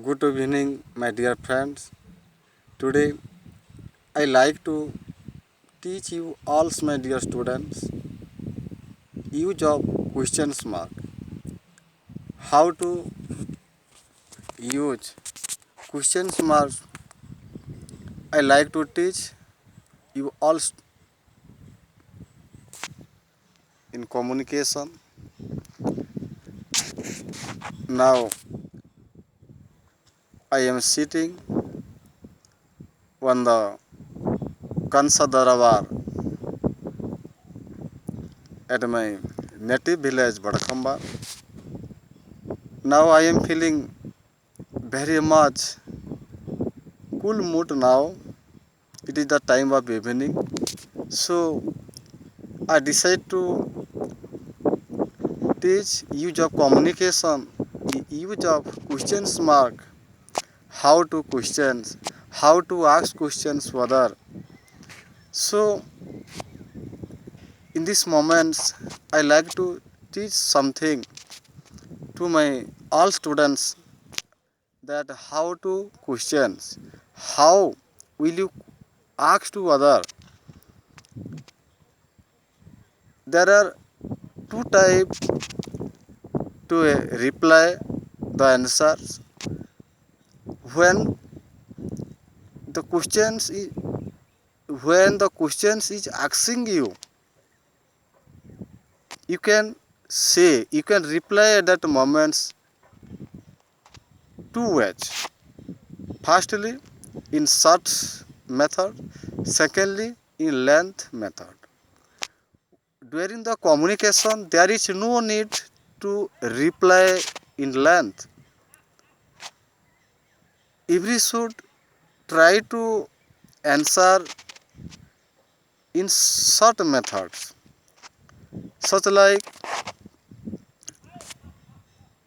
Good evening, my dear friends. Today, I like to teach you all, my dear students, use of questions mark. How to use questions mark. I like to teach you all in communication. Now, I am sitting on the Kansa Darabar at my native village, Badakamba. Now, I am feeling very much cool mood now. It is the time of evening. So, I decide to teach use of communication, use of questions mark, how to questions, how to ask questions further. So in these moments, I like to teach something to my all students that how to questions, how will you ask to other. There are two types to reply the answers. When the questions is, when the questions is asking you, you can say, you can reply at that moments two ways. Firstly, in short method. Secondly, in length method. During the communication, there is no need to reply in length. Every should try to answer in short methods, such like,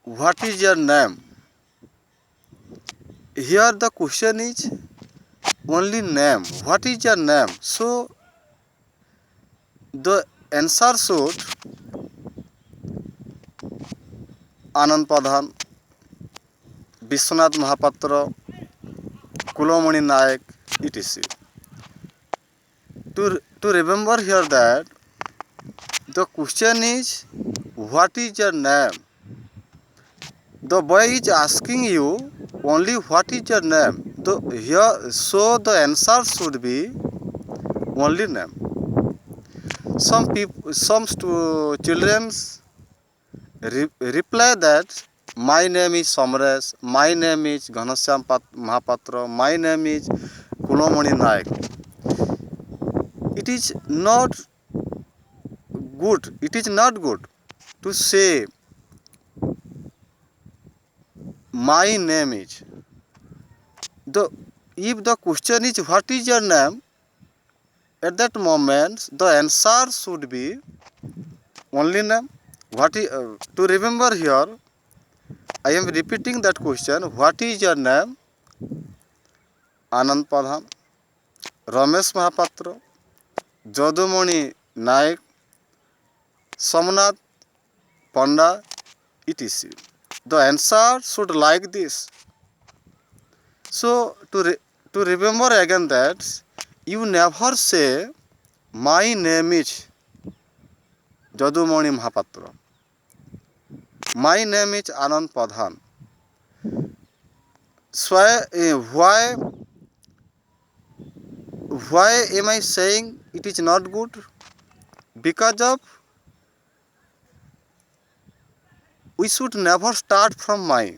what is your name? Here the question is only name. What is your name? So the answer should Anand Pradhan, Vishwanath Mahapatra, Kulomani Naik, etc. To remember here that the question is, what is your name? The boy is asking you only what is your name. So the answer should be only name. Some children reply that my name is Samresh, my name is Ghanashyam Mahapatra, my name is Kulomani Naik. It is not good. It is not good to say my name is. If the question is what is your name, at that moment the answer should be only name. To remember here, I am repeating that question. What is your name? Anand Pradhan, Ramesh Mahapatra, Jadumani Naik, Somnath Panda, etc. The answer should like this. So to remember again that you never say my name is Jadumani Mahapatra. My name is Anand Pradhan. So why am I saying it is not good? Because of we should never start from my.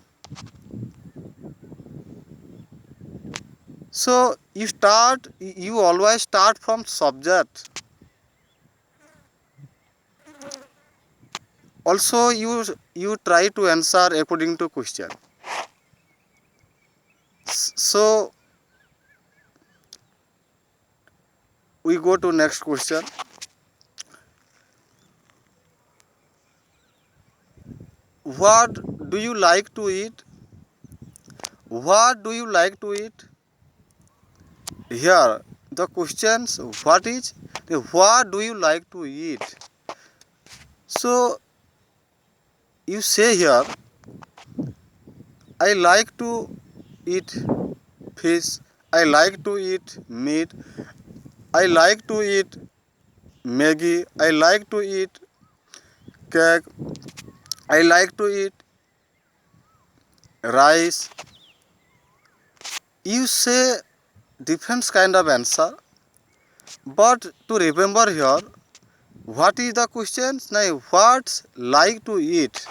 So you always start from subject. Also you try to answer according to question. So we go to next question. What do you like to eat? What do you like to eat? Here the questions what do you like to eat? So you say here, I like to eat fish. I like to eat meat. I like to eat Maggie. I like to eat cake. I like to eat rice. You say different kind of answer, but to remember here, what is the question? Now, what like to eat?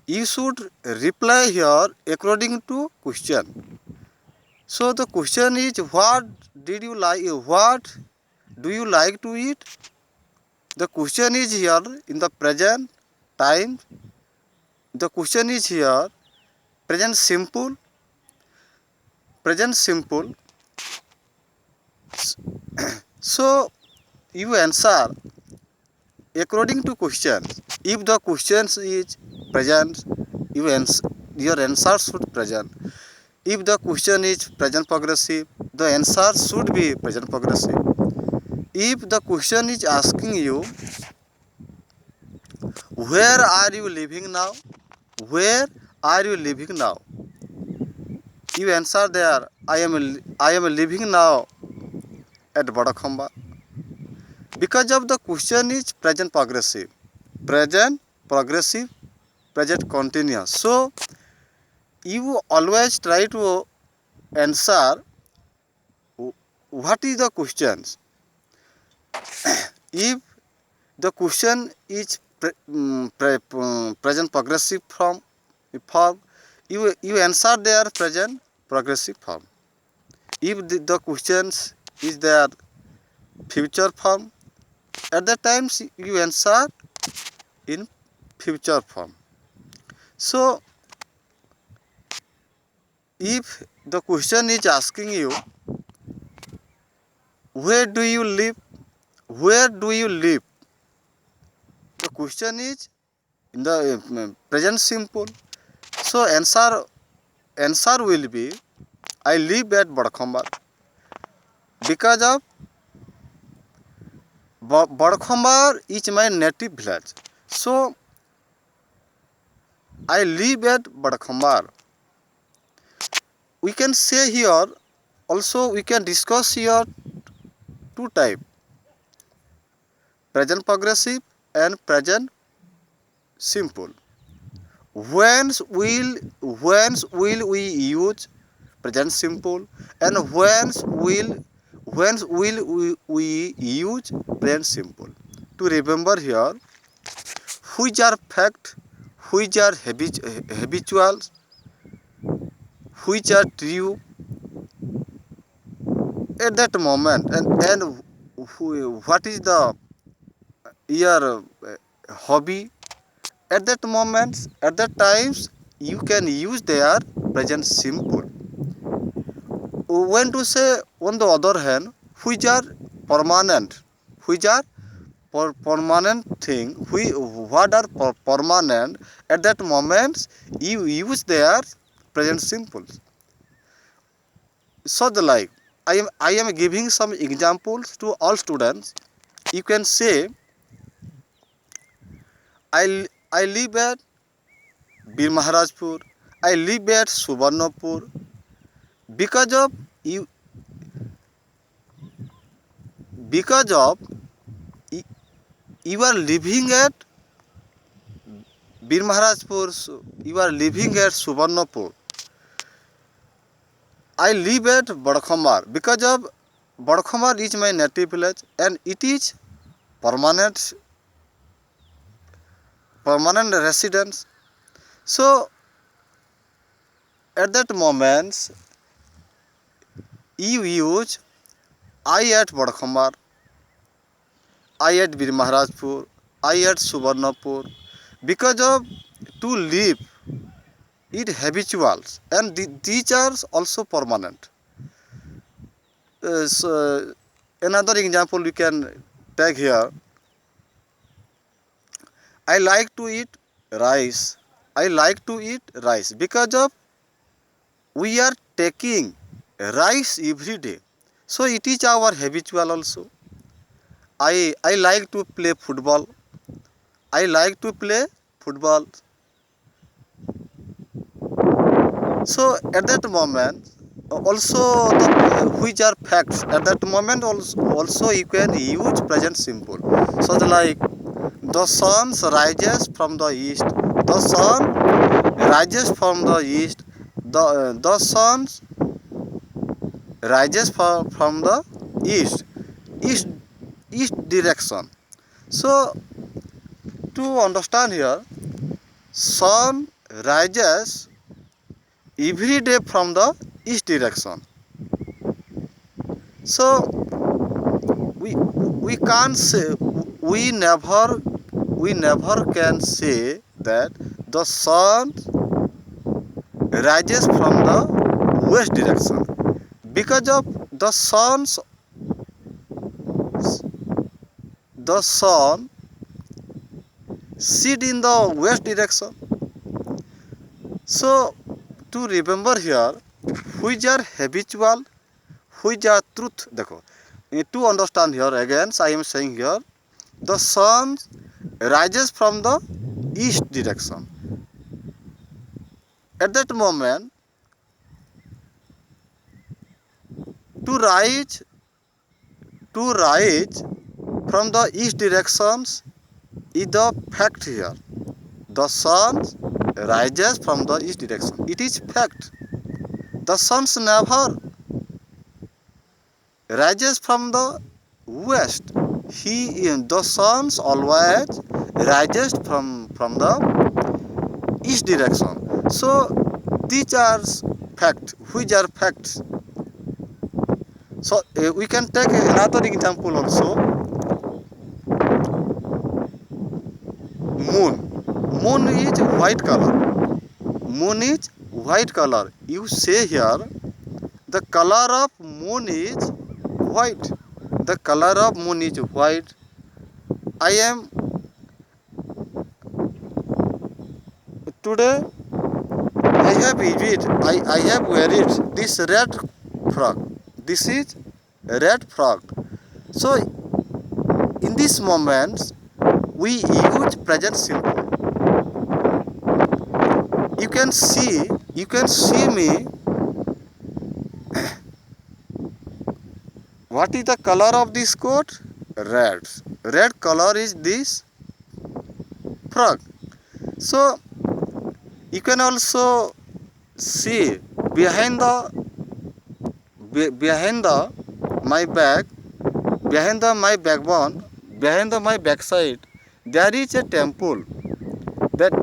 You should reply here according to question. So the question is, what did you like? What do you like to eat? The question is here in the present time. The question is here present simple. Present simple. So you answer according to question. If the question is present, your answer should present. If the question is present progressive, the answer should be present progressive. If the question is asking you, where are you living now? Where are you living now? You answer there, I am living now at Badakhamba. Because of the question is present progressive, present progressive, present continuous. So you always try to answer what is the questions. If the question is present progressive form, you answer their present progressive form. If the questions is their future form, at that times you answer in future form. So if the question is asking you, where do you live? Where do you live? The question is in the present simple. So answer will be, I live at Badkhambar. Because of Badkhambar is my native village. So I live at Badkhambar. We can say here, also we can discuss here two type, present progressive and present simple. Whence will we use present simple, and whence will we use present simple? To remember here, which are fact, which are habitual, which are true at that moment, and what is the your hobby at that moment, at that times you can use their present simple. When to say on the other hand, which are permanent, which are permanent thing, what are permanent, at that moment you use their present simple. So the like, I am giving some examples to all students. You can say, I live at Bir Maharajpur. I live at Subarnapur. Because of you, because of you are living at Bir Maharajpur, you are living at Subarnapur. I live at Badkhamar. Because of Badkhamar is my native village and it is permanent residence. So at that moment you use I at Badkhamar, I at Bir Maharajpur, I at Subarnapur. Because of to live, it habituals, and these are also permanent. So another example we can take here. I like to eat rice. I like to eat rice because of we are taking rice every day. So it is our habitual also. I like to play football. I like to play football. So at that moment, also the which are facts. At that moment also you can use present simple. So like the sun rises from the east. The sun rises from the east. The sun rises from the east. East east direction. So to understand here, sun rises every day from the east direction. So we can't say, we never can say that the sun rises from the west direction, because of the sun sit in the west direction. So to remember here, which are habitual, which are truth. देखो, to understand here again, I am saying here, the sun rises from the east direction. At that moment, to rise from the east directions is the fact here. The sun rises from the east direction. It is fact. The sun never rises from the west. The sun always rises from the east direction. So these are facts. Which are facts? So we can take another example also. Moon. Moon is white color. Moon is white color. You say here, the color of moon is white. The color of moon is white. Today I have wear it this red frock. This is red frock. So in this moment we use present simple. You can see me. What is the color of this coat? Red. Red color is this frock. So you can also see behind my back, my backbone, behind my backside, there is a temple. That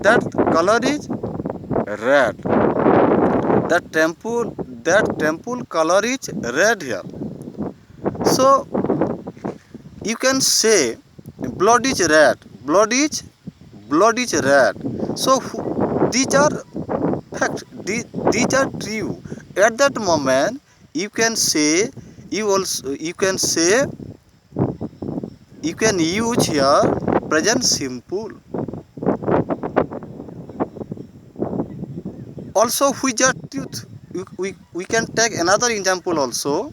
color is red. That temple color is red here. So you can say blood is red. Blood is red. So these are facts. These are true. At that moment you can use here present simple. Also which are truth. We can take another example also.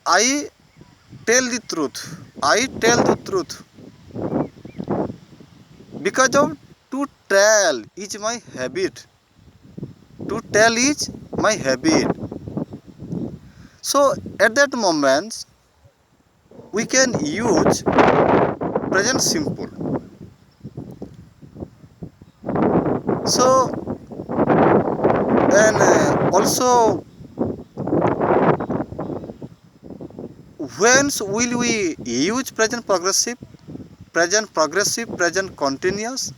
I tell the truth. I tell the truth. Because of to tell is my habit. To tell is my habit. So at that moment we can use present simple. So then also, when will we use present progressive, present continuous,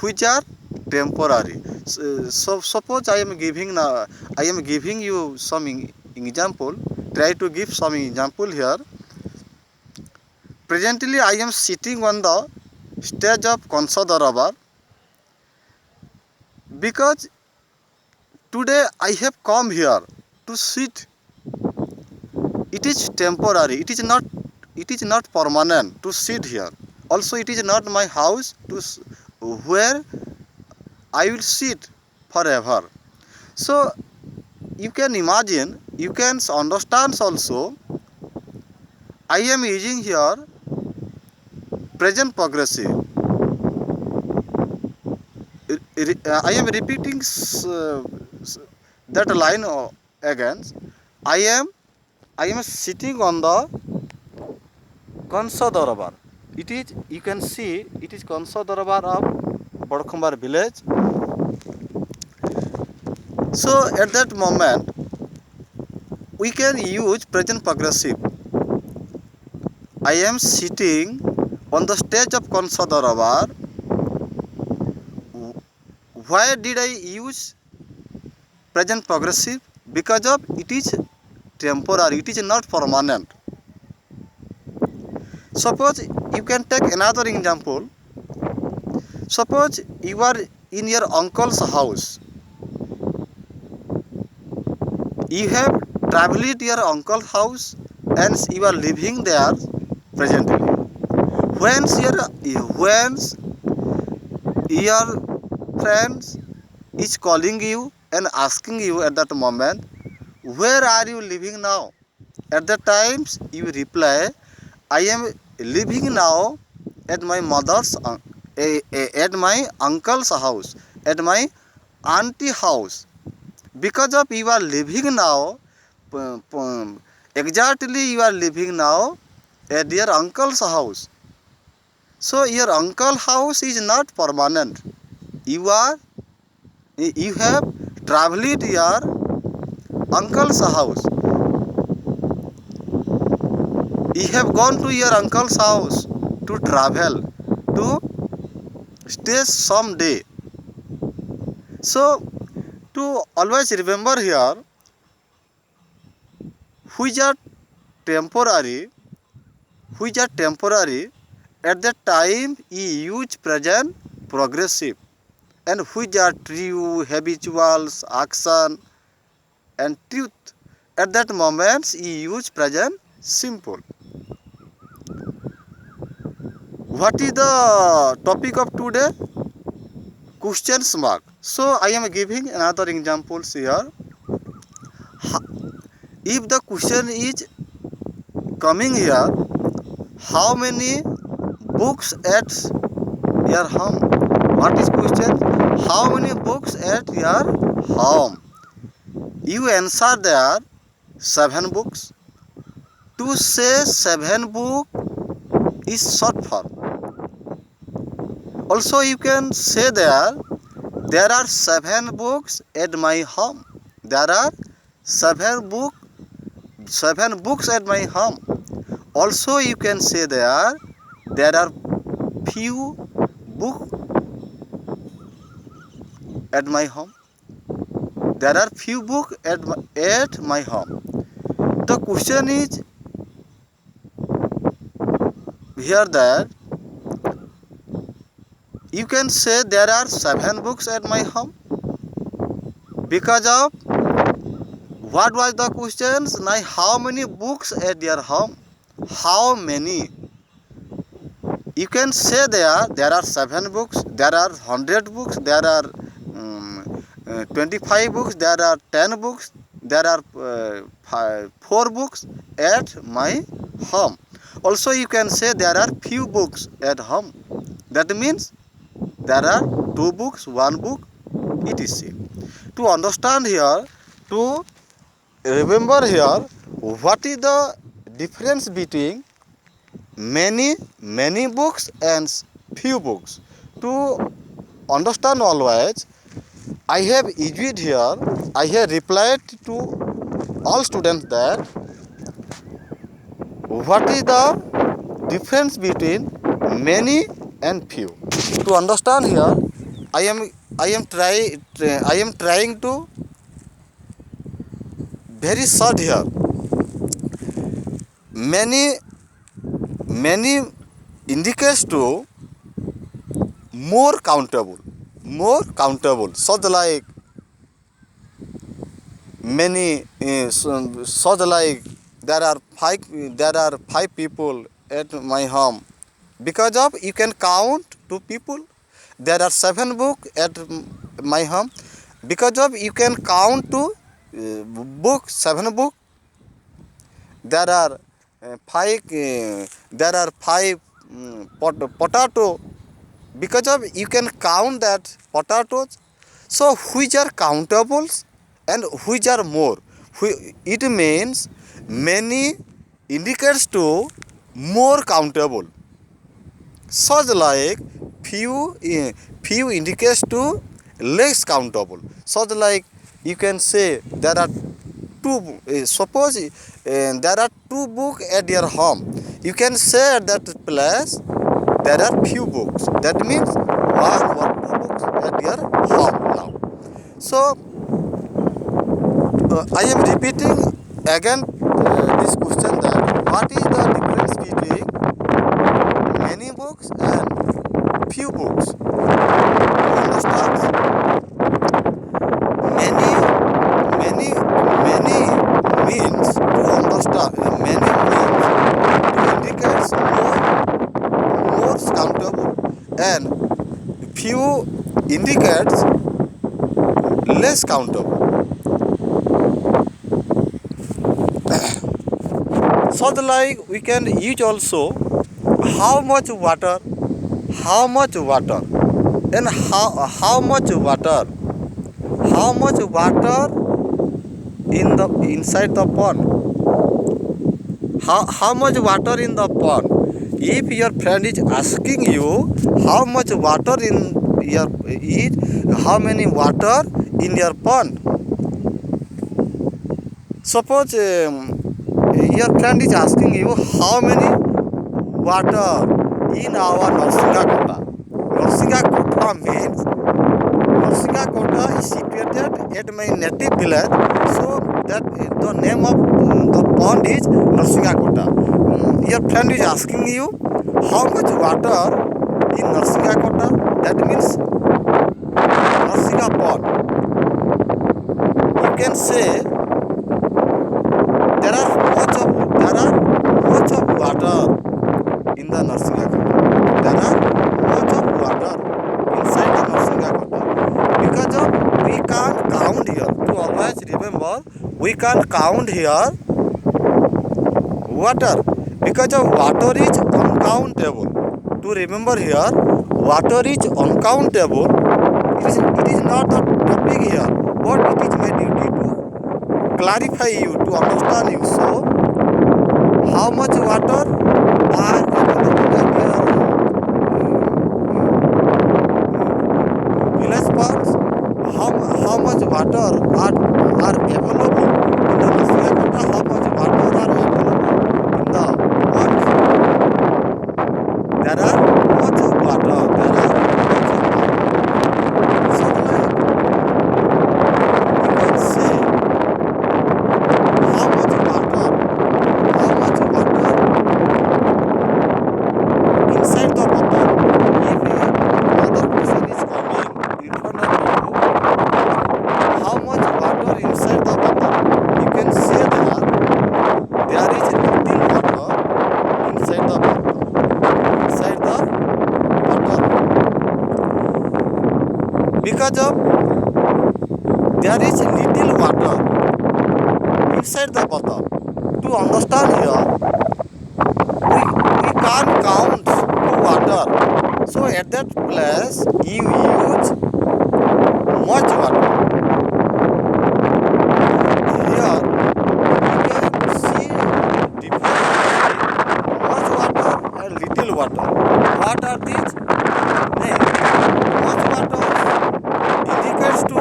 which are temporary? So suppose I am giving you some example. Try to give some example here. Presently I am sitting on the stage of concert Darabar, because today I have come here to sit. It is temporary. It is not permanent to sit here. Also it is not my house where I will sit forever. So you can imagine, you can understand also, I am using here present progressive. I am repeating that line again. I am I am sitting on the Kansa Darabar. It is, you can see, it is Kansa Darabar of Badkhambar village. So at that moment we can use present progressive. I am sitting on the stage of Kansa Darabar. Why did I use present progressive? Because of it is temporary, it is not permanent. Suppose you can take another example. Suppose you are in your uncle's house. You have traveled to your uncle's house and you are living there presently. When your friends is calling you and asking you at that moment, where are you living now? At that times you reply, I am living now at my at my uncle's house, at my auntie house. Because of you are living now, exactly you are living now at your uncle's house. So your uncle's house is not permanent. You have traveled your uncle's house. You have gone to your uncle's house to travel, to stay some day. So to always remember here, which are temporary, at that time you use present progressive, and which are true, habituals, action and truth, at that moment you use present simple. What is the topic of today? Questions mark. So I am giving another examples here. If the question is coming here, how many books at your home? What is question? How many books at your home? You answer there 7 books. To say 7 book is short form. Also you can say there are 7 books at my home. There are 7 books at my home. Also you can say there are few books at my home. There are few books at my home. The question is here that you can say there are 7 books at my home. Because of what was the questions? Now how many books at your home? How many? You can say there are 7 books, there are 100 books, there are 25 books, there are 10 books, there are 4 books at my home. Also you can say there are few books at home. That means there are 2 books, 1 book, etc. To understand here, to remember here, what is the difference between many books and few books? To understand always, I have used here, I have replied to all students that what is the difference between many and few. To understand here, I am trying to very short here. Many indicates to more countable, such like many such like there are 5 people at my home. Because of you can count 2 people. There are 7 books at my home. Because of you can count to book 7 book. There are 5 potato because of you can count that potatoes. So which are countables and which are more? It means many indicates to more countable. Such like few indicates to less countable. Such like you can say there are two. Suppose there are two books at your home. You can say at that place there are few books. That means one or two books at your home now. So I am repeating again this question that what is the difference between many books and few books? Understand? Many, many means to understand. Many means to indicate more countable, and few indicates less countable. So like we can use also how much water, and how much water in the inside the pond. How much water in the pond? If your friend is asking you how much water in your how many water in your pond. Suppose your friend is asking you how many water in our Narsinga Kota. Narsinga Kota means Narsinga Kota is situated at my native village, so that the name of the pond is Narsinga Kota. Your friend is asking you how much water in Narsinga Kota. That means Narsinga pond. You can say there are much of water in the Narsinga Kota. There are much of water inside the Narsinga Kota. Because of we can't count here. To always remember, we can't count here water. Because of water is uncountable. To remember here, water is uncountable. It is not the topic here, but it is my duty to clarify you, to understand you. So how much water are available at your village ponds? How much water are available in the Narsinga Kota? How much water are available in the ponds? There are much of water. So like you can say how much water inside the bottle. If another person is coming in front of you, how much water inside the bottle? You can say that there is little water inside the bottle. Because of there is little water inside the bottle. To understand here, we can't count the water. So at that place you use much water. Here you can see difference between much water and little water. What are these? Much water indicates to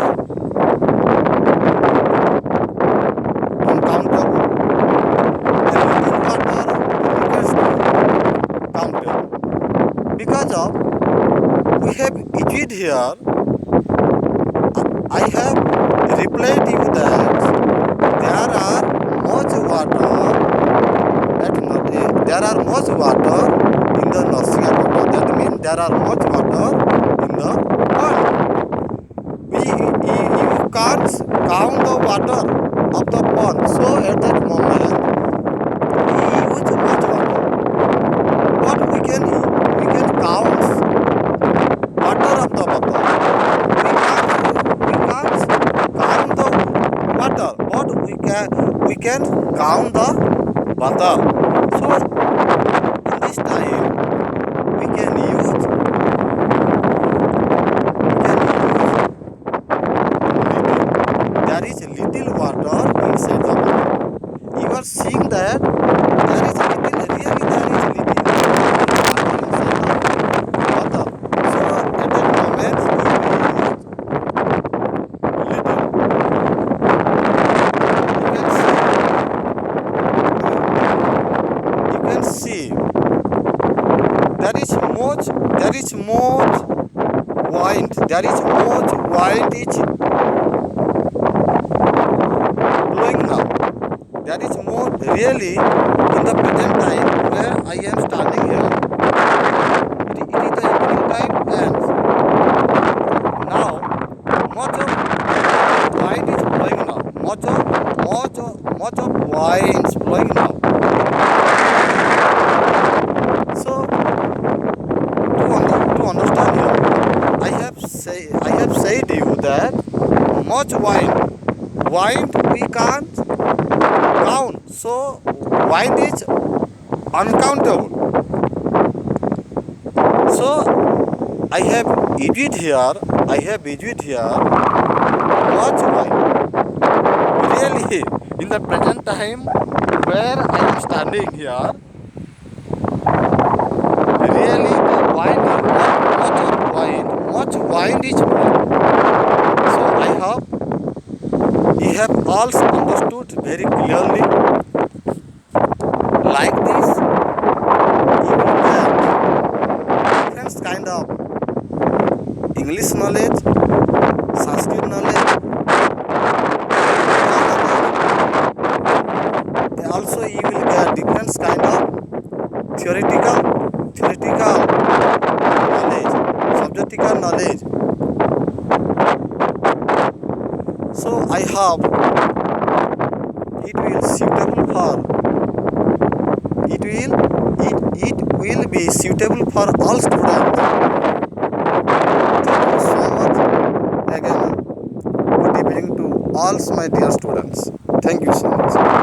uncountable, and little water indicates to countable. Because of we have issued here, I have replied you that there are much water in the Narsinga Kota. That means there are much water in the pond. You can't count the water of the pond. So at that moment we use much water. But we can count water of the bottle. We can't count the water, but we can count the bottle. So in this time we can use there is much wind is blowing now. There is more really in the present time where I am standing here. It is the evening time and now much of wind is blowing now. Much of wind is blowing now. So to understand here, I have said you that much wind we can't count. So wind is uncountable. So I have used here much wind. Really, in the present time where I am standing here, really the wind is much wind is blowing. So I hope you have all understood very clearly. Like this, you will get different kind of English knowledge, Sanskrit knowledge, also you will get different kind of theoretical knowledge, subjectical knowledge. So I hope it will be suitable for all students. Thank you so much again. Good evening to all my dear students. Thank you so much.